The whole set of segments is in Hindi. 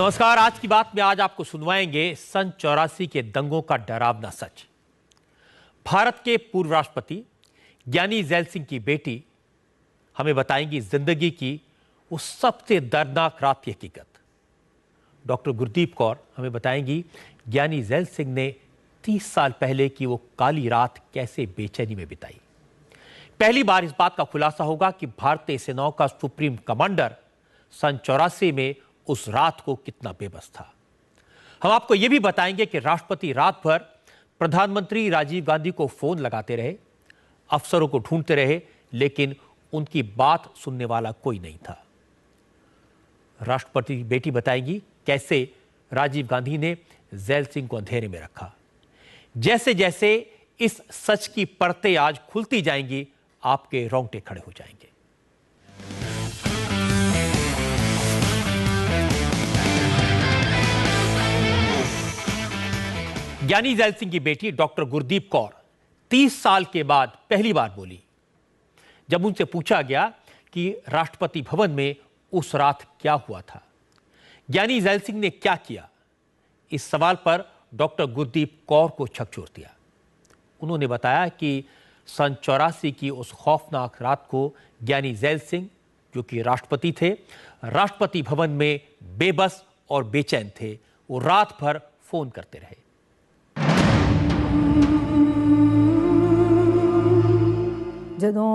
नमस्कार। आज की बात में आज आपको सुनवाएंगे सन 84 के दंगों का डरावना सच। भारत के पूर्व राष्ट्रपति ज्ञानी ज़ैल सिंह की बेटी हमें बताएंगी जिंदगी की उस सबसे दर्दनाक रात की हकीकत। डॉक्टर गुरदीप कौर हमें बताएंगी ज्ञानी ज़ैल सिंह ने 30 साल पहले की वो काली रात कैसे बेचैनी में बिताई। पहली बार इस बात का खुलासा होगा कि भारतीय सेनाओं का सुप्रीम कमांडर सन 84 में उस रात को कितना बेबस था। हम आपको यह भी बताएंगे कि राष्ट्रपति रात भर प्रधानमंत्री राजीव गांधी को फोन लगाते रहे, अफसरों को ढूंढते रहे, लेकिन उनकी बात सुनने वाला कोई नहीं था। राष्ट्रपति बेटी बताएंगी कैसे राजीव गांधी ने ज़ैल सिंह को अंधेरे में रखा। जैसे जैसे इस सच की परतें आज खुलती जाएंगी, आपके रोंगटे खड़े हो जाएंगे। ज्ञानी ज़ैल सिंह की बेटी डॉक्टर गुरदीप कौर 30 साल के बाद पहली बार बोली जब उनसे पूछा गया कि राष्ट्रपति भवन में उस रात क्या हुआ था, ज्ञानी ज़ैल सिंह ने क्या किया। इस सवाल पर डॉक्टर गुरदीप कौर को झकझोर दिया। उन्होंने बताया कि सन 84 की उस खौफनाक रात को ज्ञानी ज़ैल सिंह, जो कि राष्ट्रपति थे, राष्ट्रपति भवन में बेबस और बेचैन थे। वो रात भर फोन करते रहे। ਜਦੋਂ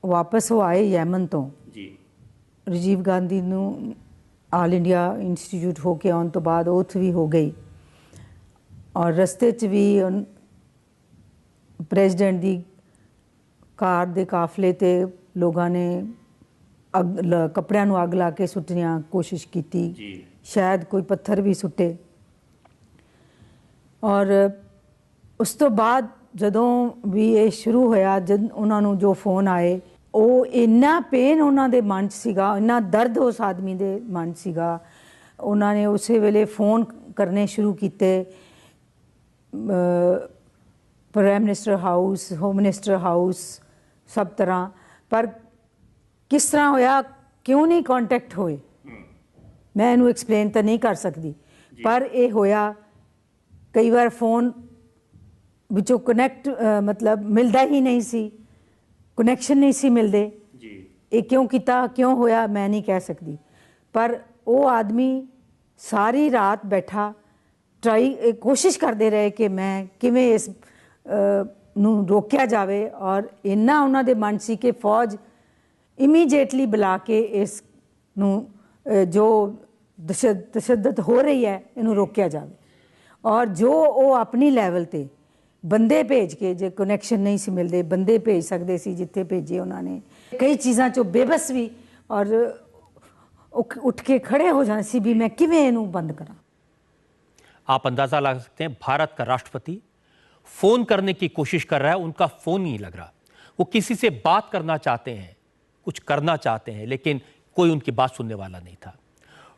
ਵਾਪਸ ਉਹ ਆਏ ਯਮਨ ਤੋਂ ਜੀ, ਰਾਜੀਵ ਗਾਂਧੀ ਨੂੰ ਆਲ ਇੰਡੀਆ ਇੰਸਟੀਚਿਊਟ ਹੋ ਕੇ ਆਉਣ ਤੋਂ ਬਾਅਦ oath ਵੀ ਹੋ ਗਈ ਔਰ ਰਸਤੇ 'ਚ ਵੀ ਪ੍ਰੈਜ਼ੀਡੈਂਟ ਦੀ ਕਾਰ ਦੇ ਕਾਫਲੇ ਤੇ ਲੋਕਾਂ ਨੇ ਕੱਪੜਿਆਂ ਨੂੰ ਅੱਗ ਲਾ ਕੇ ਸੁੱਟਣ ਕੋਸ਼ਿਸ਼ ਕੀਤੀ ਜੀ, ਸ਼ਾਇਦ ਕੋਈ ਪੱਥਰ ਵੀ ਸੁੱਟੇ ਔਰ ਉਸ ਤੋਂ ਬਾਅਦ ਜਦੋਂ ਵੀ ਇਹ ਸ਼ੁਰੂ ਹੋਇਆ, ਜਦ ਉਹਨਾਂ ਨੂੰ ਜੋ ਫੋਨ ਆਏ, ਉਹ ਇੰਨਾ ਪੇਨ ਉਹਨਾਂ ਦੇ ਮਨ 'ਚ ਸੀਗਾ, ਇੰਨਾ ਦਰਦ ਉਸ ਆਦਮੀ ਦੇ ਮਨ 'ਚ ਸੀਗਾ। ਉਹਨਾਂ ਨੇ ਉਸੇ ਵੇਲੇ ਫੋਨ ਕਰਨੇ ਸ਼ੁਰੂ ਕੀਤੇ prime minister house, home minister house, ਸਭ ਤਰ੍ਹਾਂ। ਪਰ ਕਿਸ ਤਰ੍ਹਾਂ ਹੋਇਆ, ਕਿਉਂ ਨਹੀਂ ਕੰਟੈਕਟ ਹੋਏ, ਮੈਂ ਇਹਨੂੰ ਐਕਸਪਲੇਨ ਤਾਂ ਨਹੀਂ ਕਰ ਸਕਦੀ, ਪਰ ਇਹ ਹੋਇਆ। ਕਈ ਵਾਰ ਫੋਨ ਵਿੱਚੋਂ ਕਨੈਕਟ ਮਤਲਬ ਮਿਲਦਾ ਹੀ ਨਹੀਂ ਸੀ, ਕਨੈਕਸ਼ਨ ਨਹੀਂ ਸੀ ਮਿਲਦੇ ਜੀ। ਇਹ ਕਿਉਂ ਕੀਤਾ, ਕਿਉਂ ਹੋਇਆ, ਮੈਂ ਨਹੀਂ ਕਹਿ ਸਕਦੀ। ਪਰ ਉਹ ਆਦਮੀ ਸਾਰੀ ਰਾਤ ਬੈਠਾ ਕੋਸ਼ਿਸ਼ ਕਰਦੇ ਰਹੇ ਕਿ ਮੈਂ ਕਿਵੇਂ ਇਸ ਨੂੰ ਰੋਕਿਆ ਜਾਵੇ। ਔਰ ਇੰਨਾ ਉਹਨਾਂ ਦੇ ਮਨ ਸੀ ਕਿ ਫੌਜ ਇਮੀਡੀਏਟਲੀ ਬੁਲਾ ਕੇ ਇਸ ਨੂੰ ਜੋ ਤਸ਼ੱਦਦ ਹੋ ਰਹੀ ਹੈ ਇਹਨੂੰ ਰੋਕਿਆ ਜਾਵੇ। ਔਰ ਜੋ ਉਹ ਆਪਣੀ ਲੈਵਲ 'ਤੇ ਬੰਦੇ ਭੇਜ ਕੇ, ਜੇ ਕਨੈਕਸ਼ਨ ਨਹੀਂ ਸੀ ਮਿਲਦੇ, ਬੰਦੇ ਭੇਜ ਸਕਦੇ ਸੀ ਜਿੱਥੇ ਭੇਜੇ ਉਹਨਾਂ ਨੇ। ਕਈ ਚੀਜ਼ਾਂ 'ਚੋਂ ਬੇਬਸ ਵੀ ਔਰ ਉੱਠ के खड़े हो जाने सी भी मैं किवें इहनूं बंद करा। आप अंदाजा लगा सकते हैं, भारत का राष्ट्रपति फोन करने की कोशिश कर रहा है, उनका फोन नहीं लग रहा। वो किसी से बात करना चाहते हैं, कुछ करना चाहते हैं, लेकिन कोई उनकी बात सुनने वाला नहीं था।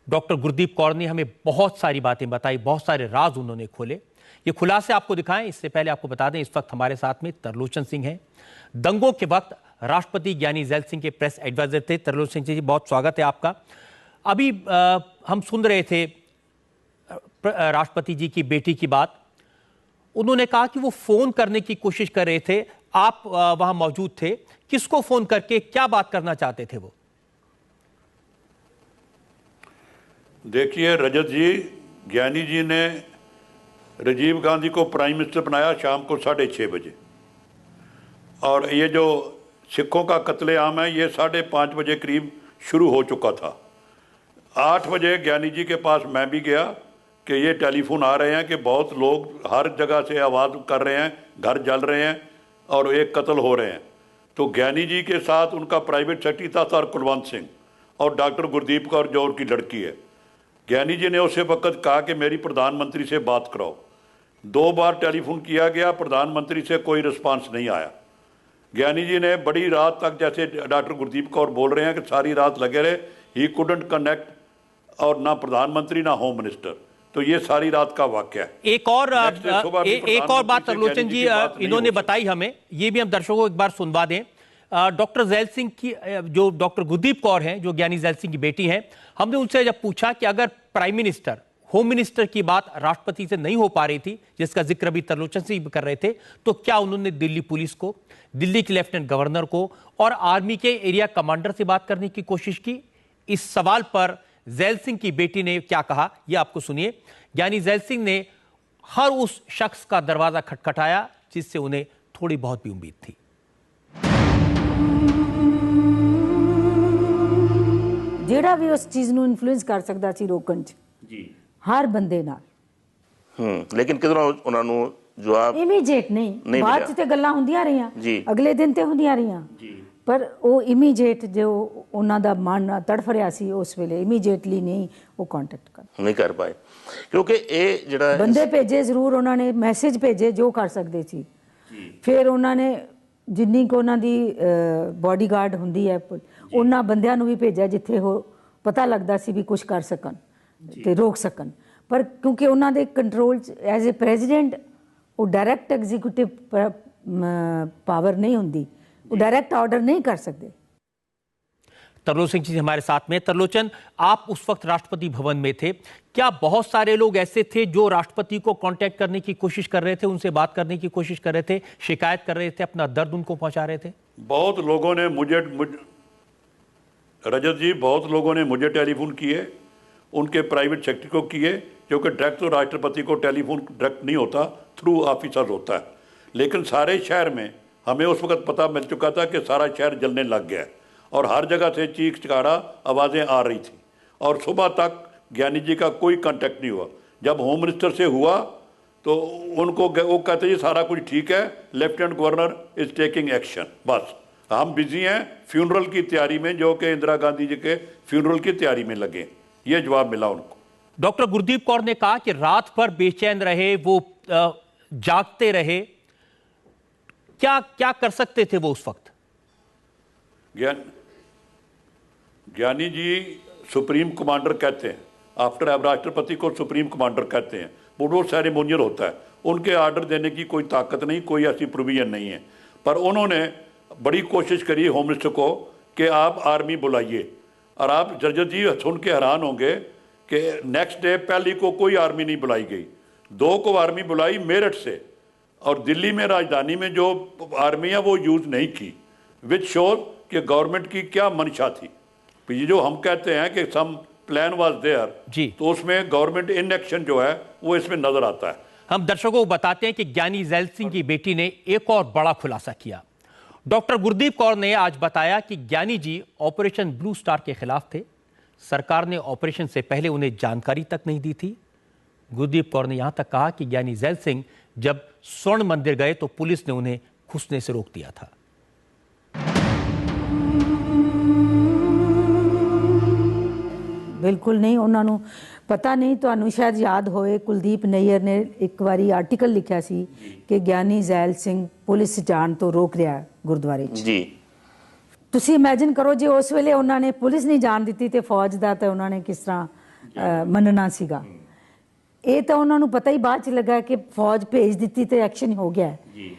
डॉक्टर गुरदीप कौर ने हमें बहुत सारी बातें बताई, बहुत सारे राज उन्होंने खोले। ये खुलासे आपको दिखाएं, इससे पहले आपको बता दें इस वक्त हमारे साथ में तरलोचन सिंह हैं। दंगों के वक्त राष्ट्रपति ज्ञानी ज़ैल सिंह के प्रेस एडवाइजर थे। तरलोचन सिंह जी, बहुत स्वागत है आपका। अभी हम सुन रहे थे राष्ट्रपति जी की बेटी की बात। उन्होंने कहा कि वो फोन करने की कोशिश कर रहे थे, आप वहां मौजूद थे। किसको फोन करके क्या बात करना चाहते थे वो? देखिए रजत जी, ज्ञानी जी ने राजीव गांधी को प्राइम मिनिस्टर बनाया शाम को 6:30 बजे, और ये जो सिखों का कत्लेआम है ये 5:30 बजे करीब शुरू हो चुका था। 8 बजे ज्ञानी जी के पास मैं भी गया कि ये टेलीफोन आ रहे हैं कि बहुत लोग हर जगह से आवाज़ कर रहे हैं, घर जल रहे हैं और एक कत्ल हो रहे हैं। तो ज्ञानी जी के साथ उनका प्राइवेट सेक्रेटरी था सर कुलवंत सिंह और डॉक्टर गुरदीप कौर जो उनकी लड़की है। ज्ञानी जी ने उस वक्त कहा कि मेरी प्रधानमंत्री से बात कराओ। 2 बार टेलीफोन किया गया, प्रधानमंत्री से कोई रिस्पांस नहीं आया। ज्ञानी जी ने बड़ी रात तक, जैसे डॉक्टर गुरदीप कौर बोल रहे हैं कि सारी रात लगे रहे, ही कुडंट कनेक्ट, और ना प्रधानमंत्री ना होम मिनिस्टर। तो ये सारी रात का वाकया है। एक और बात तरलोचन जी इन्होंने बताई हमें, ये भी हम दर्शकों को एक बार सुनवा दें। डॉक्टर जैल सिंह की जो डॉक्टर गुरदीप कौर हैं, जो ज्ञानी जैल सिंह की बेटी हैं, हमने उनसे जब पूछा कि अगर प्राइम मिनिस्टर, होम मिनिस्टर की बात राष्ट्रपति से नहीं हो पा रही थी, जिसका जिक्र अभी तरलोचन सिंह भी कर रहे थे, तो क्या उन्होंने दिल्ली पुलिस को, दिल्ली के लेफ्टिनेंट गवर्नर को और आर्मी के एरिया कमांडर से बात करने की कोशिश की? इस सवाल पर जैल सिंह की बेटी ने क्या कहा, यह आपको सुनिए। ज्ञानी जैल सिंह ने हर उस शख्स का दरवाजा खटखटाया जिससे उन्हें थोड़ी बहुत भी उम्मीद थी। ਜਿਹੜਾ ਵੀ ਉਸ ਚੀਜ਼ ਨੂੰ ਇਨਫਲੂਐਂਸ ਕਰ ਸਕਦਾ ਸੀ ਰੋਕਣ 'ਚ ਜੀ, ਹਰ ਬੰਦੇ ਨਾਲ। ਲੇਕਿਨ ਕਿਧਰੋਂ ਉਹਨਾਂ ਨੂੰ ਜਵਾਬ ਇਮੀਡੀਏਟ ਨਹੀਂ, ਬਾਅਦ 'ਚ ਤੇ ਗੱਲਾਂ ਹੁੰਦੀਆਂ ਰਹੀਆਂ, ਅਗਲੇ ਦਿਨ ਤੇ ਹੁੰਦੀਆਂ ਰਹੀਆਂ, ਪਰ ਉਹ ਇਮੀਡੀਏਟ ਜੋ ਉਹਨਾਂ ਦਾ ਮਨ ਤੜਫ ਰਿਹਾ ਸੀ ਉਸ ਵੇਲੇ, ਇਮੀਡੀਏਟਲੀ ਨਹੀਂ ਉਹ ਕੰਟੈਕਟ ਨਹੀਂ ਕਰ ਪਾਏ। ਕਿਉਂਕਿ ਇਹ ਜਿਹੜਾ ਬੰਦੇ ਭੇਜੇ ਜ਼ਰੂਰ ਉਹਨਾਂ ਨੇ, ਮੈਸੇਜ ਭੇਜੇ ਜੋ ਕਰ ਸਕਦੇ ਸੀ। ਫਿਰ ਉਹਨਾਂ ਨੇ ਜਿੰਨੀ ਕੁ ਉਹਨਾਂ ਦੀ ਬਾਡੀਗਾਰਡ ਹੁੰਦੀ ਹੈ, ਉਹਨਾਂ ਬੰਦਿਆਂ ਨੂੰ ਵੀ ਭੇਜਿਆ ਜਿੱਥੇ ਉਹ ਪਤਾ ਲੱਗਦਾ ਸੀ ਵੀ ਕੁਝ ਕਰ ਸਕਣ ਤੇ ਰੋਕ ਸਕਣ। ਪਰ ਕਿਉਂਕਿ ਉਹਨਾਂ ਦੇ ਕੰਟਰੋਲ 'ਚ ਐਜ਼ ਏ ਪ੍ਰੈਜ਼ੀਡੈਂਟ ਉਹ डायरेक्ट एग्जीक्यूटिव पावर नहीं होती, वो डायरेक्ट ऑर्डर नहीं कर सकते। तरलोचन जी हमारे साथ में। तरलोचन, आप उस वक्त राष्ट्रपति भवन में थे, क्या बहुत सारे लोग ऐसे थे जो राष्ट्रपति को कांटेक्ट करने की कोशिश कर रहे थे, उनसे बात करने की कोशिश कर रहे थे, शिकायत कर रहे थे, अपना दर्द उनको पहुंचा रहे थे? बहुत लोगों ने रजत जी, बहुत लोगों ने मुझे टेलीफोन किए, उनके प्राइवेट सेक्रेटरी को किए, क्योंकि डायरेक्ट तो राष्ट्रपति को टेलीफोन डायरेक्ट नहीं होता, थ्रू ऑफिसर्स होता है। लेकिन सारे शहर में हमें उस वक्त पता मिल चुका था कि सारा शहर जलने लग गया और हर जगह से चीख चिकाड़ा आवाज़ें आ रही थी और सुबह तक ज्ञानी जी का कोई कांटेक्ट नहीं हुआ। जब होम मिनिस्टर से हुआ तो उनको वो कहते जी सारा कुछ ठीक है, lieutenant governor is taking action, बस हम बिजी हैं फ्यूनरल की तैयारी में, जो कि इंदिरा गांधी जी के फ्यूनरल की तैयारी में लगे। ये जवाब मिला उनको। डॉक्टर गुरदीप कौर ने कहा कि रात भर बेचैन रहे, वो जागते रहे, क्या क्या कर सकते थे वो उस वक्त? ज्ञानी जी सुप्रीम कमांडर कहते हैं, आफ्टर अब राष्ट्रपति को सुप्रीम कमांडर कहते हैं, वो सेरेमोनियल होता है, उनके ऑर्डर देने की कोई ताकत नहीं, कोई ऐसी प्रोविजन नहीं है। पर उन्होंने बड़ी कोशिश करी होम मिनिस्टर को कि आप आर्मी बुलाइए, और आप जजत जी सुन के हैरान होंगे कि नेक्स्ट डे पहली को कोई आर्मी नहीं बुलाई गई, 2 को आर्मी बुलाई मेरठ से, और दिल्ली में राजधानी में जो आर्मी है वो यूज़ नहीं की, विच शोर कि गवर्नमेंट की क्या मंशा थी। ये जो हम कहते हैं कि सम प्लान वाज देयर, तो उसमें गवर्नमेंट इनएक्शन जो है वो इसमें नजर आता है। हम दर्शकों को बताते हैं कि ज्ञानी जैल सिंह की बेटी ने एक और बड़ा खुलासा किया। डॉक्टर गुरदीप कौर ने आज बताया कि ज्ञानी जी ऑपरेशन ब्लू स्टार के खिलाफ थे, सरकार ने ऑपरेशन से पहले उन्हें जानकारी तक नहीं दी थी। गुरदीप कौर ने यहां तक कहा कि ज्ञानी जैल सिंह जब स्वर्ण मंदिर गए तो पुलिस ने उन्हें घुसने से रोक दिया था। बिल्कुल नहीं, उन्होंने पता नहीं, तो शायद याद होए कुलदीप नैयर ने एक बारी आर्टिकल लिखा सी कि ज्ञानी जैल सिंह पुलिस जान तो रोक रहा गुरुद्वारे जी। ਤੁਸੀਂ ਇਮੇਜਿਨ ਕਰੋ ਜੇ ਉਸ ਵੇਲੇ ਉਹਨਾਂ ਨੇ ਪੁਲਿਸ ਨਹੀਂ ਜਾਣ ਦਿੱਤੀ ਤੇ ਫੌਜ ਦਾ ਤਾਂ ਉਹਨਾਂ ਨੇ ਕਿਸ ਤਰ੍ਹਾਂ ਮੰਨਣਾ ਸੀਗਾ। ਇਹ ਤਾਂ ਉਹਨਾਂ ਨੂੰ ਪਤਾ ਹੀ ਬਾਅਦ ਚ ਲੱਗਾ ਕਿ ਫੌਜ ਭੇਜ ਦਿੱਤੀ ਤੇ ਐਕਸ਼ਨ ਹੋ ਗਿਆ ਜੀ।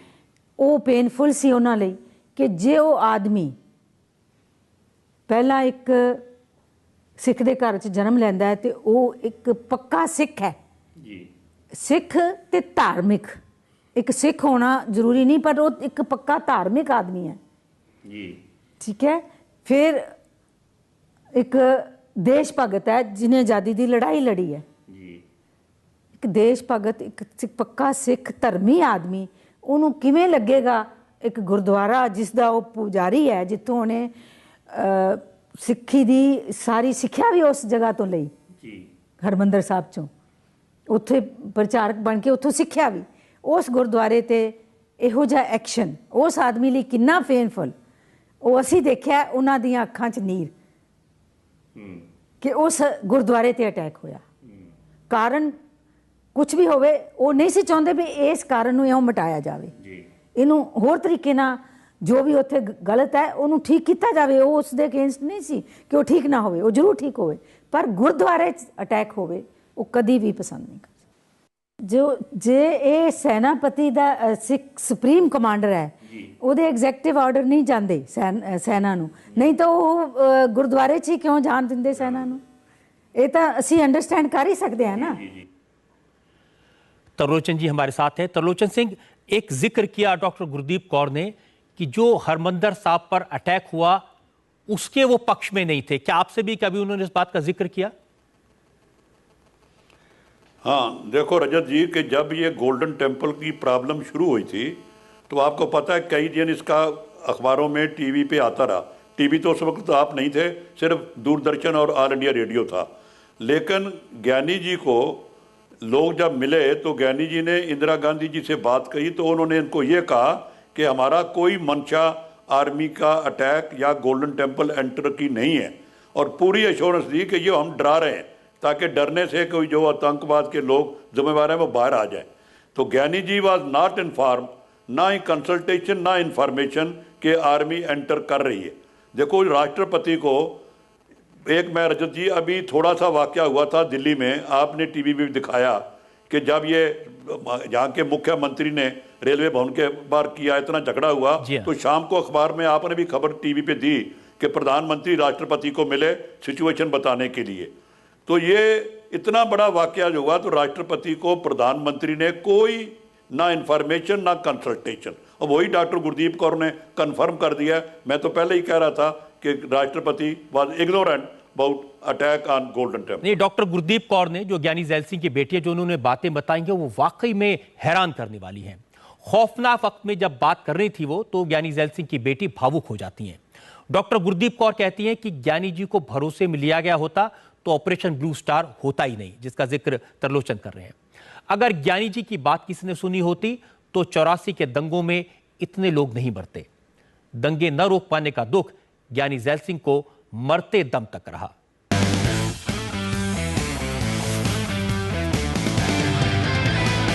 ਉਹ ਪੇਨਫੁਲ ਸੀ ਉਹਨਾਂ ਲਈ ਕਿ ਜੇ ਉਹ ਆਦਮੀ ਪਹਿਲਾਂ ਇੱਕ ਸਿੱਖ ਦੇ ਘਰ 'ਚ ਜਨਮ ਲੈਂਦਾ ਹੈ ਤੇ ਉਹ ਇੱਕ ਪੱਕਾ ਸਿੱਖ ਹੈ ਜੀ। ਸਿੱਖ ਤੇ ਧਾਰਮਿਕ, ਇੱਕ ਸਿੱਖ ਹੋਣਾ ਜ਼ਰੂਰੀ ਨਹੀਂ, ਪਰ ਉਹ ਇੱਕ ਪੱਕਾ ਧਾਰਮਿਕ ਆਦਮੀ ਹੈ ਜੀ, ठीक है। फिर एक देश भगत है जिन्हें आज़ादी की लड़ाई लड़ी है जी। एक देश भगत, एक पक्का सिख धर्मी आदमी, उन्होंने किवें लगेगा एक गुरुद्वारा जिसका वो पुजारी है, जितों उन्हें सिक्खी की सारी सिक्ख्या भी उस जगह तो लई जी, हरमंदर साहब चों, उत्थे प्रचारक बन के उत्थों सिक्ख्या भी, उस गुरुद्वारे ते इहो जिहा एक्शन उस आदमी लिए कितना पेनफुल, ਉਹ ਅਸੀਂ ਦੇਖਿਆ ਉਹਨਾਂ ਦੀਆਂ ਅੱਖਾਂ 'ਚ ਨੀਰ ਕਿ ਉਸ ਗੁਰਦੁਆਰੇ ਤੇ ਅਟੈਕ ਹੋਇਆ। ਕਾਰਨ ਕੁਝ ਵੀ ਹੋਵੇ, ਉਹ ਨਹੀਂ ਸੀ ਚਾਹੁੰਦੇ ਵੀ ਇਸ ਕਾਰਨ ਨੂੰ ਇਉਂ ਮਿਟਾਇਆ ਜਾਵੇ, ਇਹਨੂੰ ਹੋਰ ਤਰੀਕੇ ਨਾਲ ਜੋ ਵੀ ਉੱਥੇ ਗਲਤ ਹੈ ਉਹਨੂੰ ਠੀਕ ਕੀਤਾ ਜਾਵੇ। ਉਹ ਉਸ ਦੇ ਅਗੇਂਸਟ ਨਹੀਂ ਸੀ ਕਿ ਉਹ ਠੀਕ ਨਾ ਹੋਵੇ, ਉਹ ਜ਼ਰੂਰ ਠੀਕ ਹੋਵੇ, ਪਰ ਗੁਰਦੁਆਰੇ 'ਚ ਅਟੈਕ ਹੋਵੇ ਉਹ ਕਦੀ ਵੀ ਪਸੰਦ ਨਹੀਂ ਕਰਦੇ। ਜੇ ਇਹ ਸੈਨਾਪਤੀ ਦਾ ਸਿੱਖ ਸੁਪਰੀਮ ਕਮਾਂਡਰ ਹੈ ਉਹਦੇ ਐਗਜ਼ੈਕਟਿਵ ਆਰਡਰ ਨਹੀਂ ਜਾਂਦੇ ਸੈਨਾ ਨੂੰ, ਨਹੀਂ ਤਾਂ ਉਹ ਗੁਰਦੁਆਰੇ 'ਚ ਹੀ ਕਿਉਂ ਜਾਣ ਦਿੰਦੇ ਸੈਨਾ ਨੂੰ? ਇਹ ਤਾਂ ਅਸੀਂ ਅੰਡਰਸਟੈਂਡ ਕਰ ਹੀ ਸਕਦੇ ਹਾਂ ਨਾ। तरलोचन जी हमारे साथ हैं। तरलोचन सिंह, एक जिक्र किया डॉक्टर गुरदीप कौर ने कि जो हरमंदर साहब पर अटैक हुआ उसके वो पक्ष में नहीं थे। क्या आपसे भी कभी उन्होंने इस बात का जिक्र किया? हाँ, देखो रजत जी कि जब ये गोल्डन टेम्पल की प्रॉब्लम शुरू हुई थी तो आपको पता है कई दिन इसका अखबारों में टीवी पे आता रहा। टीवी तो उस वक्त तो आप नहीं थे, सिर्फ दूरदर्शन और ऑल इंडिया रेडियो था। लेकिन ज्ञानी जी को लोग जब मिले तो ज्ञानी जी ने इंदिरा गांधी जी से बात कही तो उन्होंने इनको ये कहा कि हमारा कोई मंशा आर्मी का अटैक या गोल्डन टेम्पल एंटर की नहीं है, और पूरी एश्योरेंस दी कि ये हम डरा रहे हैं ताकि डरने से कोई जो आतंकवाद के लोग जिम्मेवार हैं वो बाहर आ जाए। तो ज्ञानी जी वॉज नॉट इन्फॉर्म, ना ही कंसल्टेशन ना इंफॉर्मेशन कि आर्मी एंटर कर रही है। देखो राष्ट्रपति को एक, मैं रजत जी अभी थोड़ा सा वाकया हुआ था दिल्ली में, आपने टीवी में भी दिखाया कि जब ये यहाँ के मुख्यमंत्री ने रेलवे भवन के बाहर किया, इतना झगड़ा हुआ तो शाम को अखबार में आपने भी खबर टीवी पे दी कि प्रधानमंत्री राष्ट्रपति को मिले सिचुएशन बताने के लिए। तो ये इतना बड़ा वाकया जो हुआ तो राष्ट्रपति को प्रधानमंत्री ने कोई ना इंफॉर्मेशन ना कंसल्टेशन, और वही डॉक्टर गुरदीप कौर ने कंफर्म कर दिया। मैं तो पहले ही कह रहा था कि राष्ट्रपति was ignorant about attack on golden temple. नहीं, डॉक्टर गुरदीप कौर ने, जो ज्ञानी जैल सिंह की बेटी है, जो उन्होंने बातें बताई हैं वो वाकई में हैरान करने वाली हैं। खौफनाक वक्त में जब बात कर रही थी वो, तो ज्ञानी जैल सिंह की बेटी भावुक हो जाती हैं। डॉक्टर गुरदीप कौर कहती हैं कि ज्ञानी जी को भरोसे में लिया गया होता तो ऑपरेशन ब्लू स्टार होता ही नहीं, जिसका जिक्र तरलोचन कर रहे हैं। अगर ज्ञानी जी की बात किसी ने सुनी होती तो 84 के दंगों में इतने लोग नहीं मरते। दंगे न रोक पाने का दुख ज्ञानी जैल सिंह को मरते दम तक रहा।